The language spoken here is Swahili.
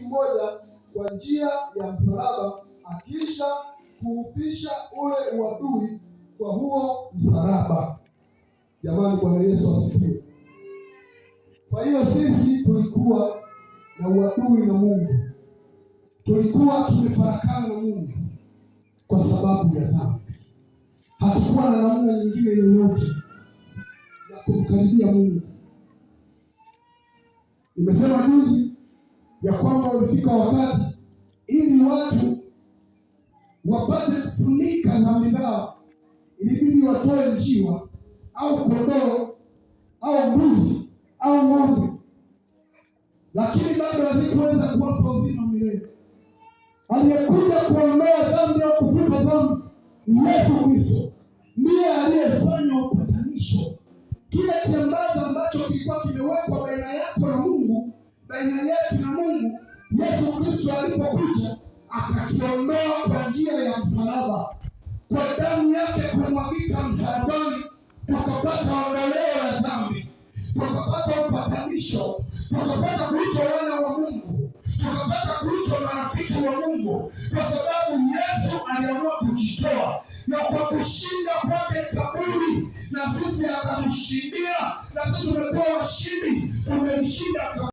mmoja kwa njia ya msalaba, akisha kuufisha ule uadui kwa huo msalaba. Jamani, Bwana Yesu asifiwe. Kwa hiyo sisi tulikuwa na uadui na Mungu, tulikuwa tumefarakana na Mungu kwa sababu ya dhambi. Hatukuwa na namna nyingine yoyote ya kumkaribia Mungu. Nimesema juzi ya kwamba ulifika wakati ili watu wapate kufunika dhambi zao, ilibidi watoe njiwa au kondoo au mbuzi au ng'ombe, lakini bado hazikuweza kuwapa uzima milele. Aliyekuja kuondoa dhambi au kufuta dhambi ni Yesu Kristo, ndiye aliyefanya upatanisho. Kile kiambaza ambacho kilikuwa kimewekwa baina yako na Mungu, baina yetu na Mungu, Yesu Kristo alipokuja akakiondoa kwa njia ya msalaba. Kwa damu yake kumwagika msalabani, tukapata ondoleo la dhambi, tukapata upatanisho, tukapata kuitwa wana wa Mungu, tukapata kuitwa marafiki wa Mungu, kwa sababu Yesu aliamua kujitoa, na kwa kushinda kwake kaburi na sisi akatushindia, na sisi tumekuwa washindi, tumelishinda.